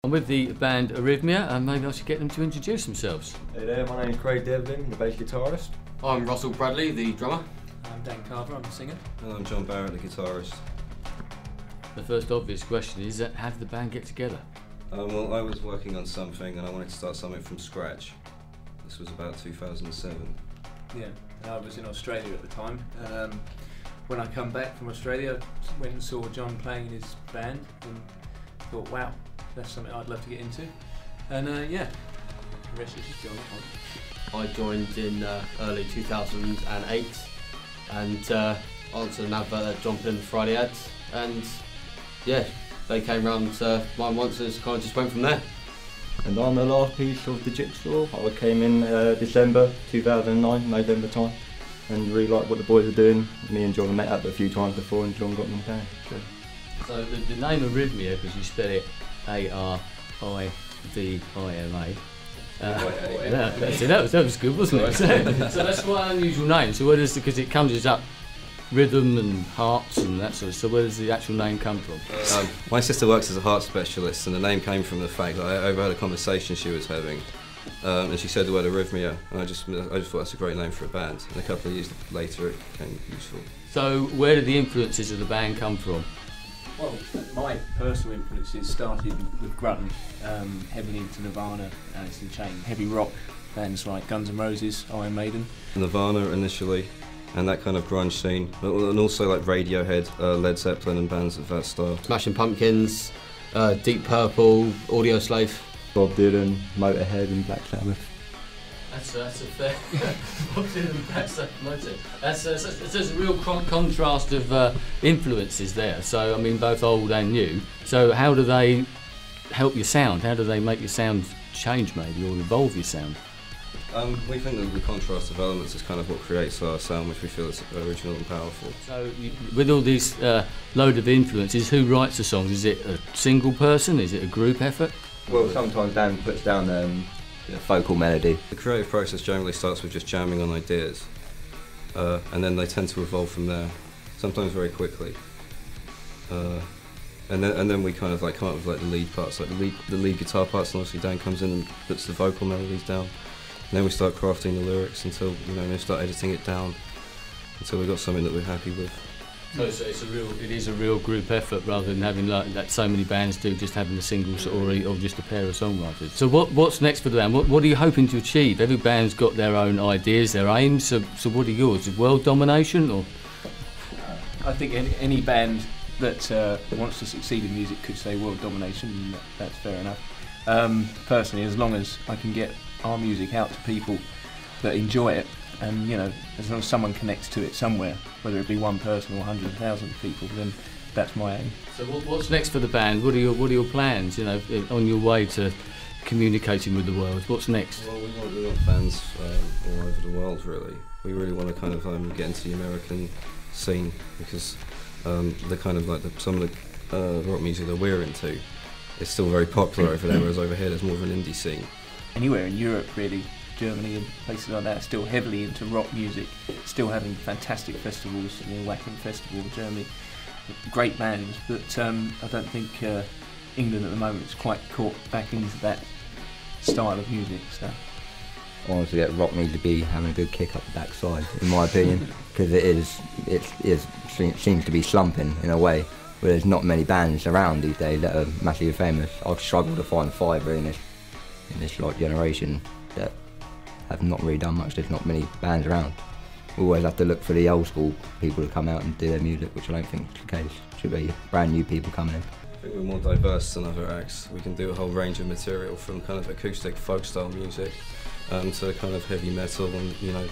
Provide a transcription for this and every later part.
I'm with the band Arivmia, and maybe I should get them to introduce themselves. Hey there, my name's Craig Devlin, the bass guitarist. I'm Russell Bradley, the drummer. I'm Dan Carver, I'm the singer. And I'm John Barrett, the guitarist. The first obvious question is, how did the band get together? Well, I was working on something and I wanted to start something from scratch. This was about 2007. Yeah, I was in Australia at the time. When I come back from Australia, I went and saw John playing in his band and thought, wow, that's something I'd love to get into. And yeah, the rest is John. I joined in early 2008 and answered an advert that John put in the Friday ads, and yeah, they came round mine once and kind of just went from there. And I'm the last piece of the jigsaw. I came in December 2009, November time, and really liked what the boys were doing. Me and John met up a few times before and John got me down. So the name Arivmia, because you spell it A-R-I-V-I-M-A. That was good, wasn't it? So that's quite an unusual name. So where does, because it conjures up rhythm and hearts and that sort of, so where does the actual name come from? My sister works as a heart specialist, and the name came from the fact that I overheard a conversation she was having, and she said the word arrhythmia, and I just thought that's a great name for a band, and a couple of years later it became useful. So where did the influences of the band come from? Well, my personal influences started with grunge, heavily into Nirvana, Alice in Chains, heavy rock bands like Guns N' Roses, Iron Maiden. Nirvana initially, and that kind of grunge scene, and also like Radiohead, Led Zeppelin and bands of that style. Smashing Pumpkins, Deep Purple, Audio Slave. Bob Dylan, Motorhead and Black Sabbath. That's a fair. That's a real contrast of influences there. So I mean, both old and new. So how do they help your sound? How do they make your sound change, maybe, or evolve your sound? We think that the contrast of elements is kind of what creates our sound, which we feel is original and powerful. So with all these load of influences, who writes the songs? Is it a single person? Is it a group effort? Well, sometimes Dan puts down the vocal melody. The creative process generally starts with just jamming on ideas, and then they tend to evolve from there, sometimes very quickly. And then we kind of like come up with like the lead parts, like the lead guitar parts, and obviously Dan comes in and puts the vocal melodies down. And then we start crafting the lyrics until, you know, we start editing it down until we've got something that we're happy with. So it is a real group effort rather than having like so many bands do, just having a single sort or just a pair of songwriters. So what's next for the band? What are you hoping to achieve? Every band's got their own ideas, their aims. So what are yours? World domination or? I think any band that wants to succeed in music could say world domination, and that's fair enough. Personally, as long as I can get our music out to people that enjoy it, and you know, as long as someone connects to it somewhere, whether it be one person or 100,000 people, then that's my aim. So what's next for the band? What are your plans? You know, on your way to communicating with the world. What's next? Well, we want fans all over the world. Really, we really want to kind of get into the American scene, because the kind of like some of the rock music that we're into is still very popular over there, whereas over here there's more of an indie scene. Anywhere in Europe, really, Germany and places like that, are still heavily into rock music, still having fantastic festivals, you know, Wacken Festival in Germany, great bands, but I don't think England at the moment is quite caught back into that style of music. So I want to get rock music to be having a good kick up the backside, in my opinion, because it seems to be slumping in a way, where there's not many bands around these days that are massively famous. I've struggled to find fibre in this like generation that have not really done much. There's not many bands around. We always have to look for the old school people to come out and do their music, which I don't think is the case. Should be brand new people coming in. I think we're more diverse than other acts. We can do a whole range of material, from kind of acoustic folk style music to kind of heavy metal and, you know,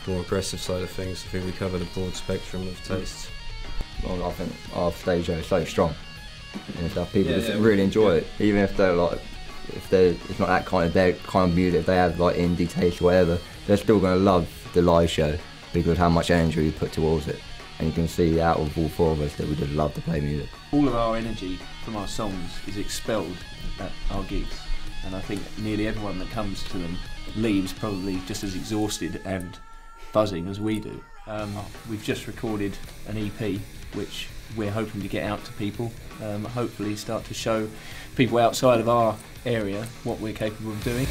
more aggressive side of things. I think we covered a broad spectrum of tastes. Well, I think our stage show is so strong and stuff. People just really enjoy it, even if they're like, it's not that kind of their kind of music. If they have like indie taste or whatever, they're still going to love the live show because of how much energy we put towards it. And you can see out of all four of us that we just love to play music. All of our energy from our songs is expelled at our gigs, and I think nearly everyone that comes to them leaves probably just as exhausted and buzzing as we do. We've just recorded an EP which we're hoping to get out to people. Hopefully start to show people outside of our area what we're capable of doing.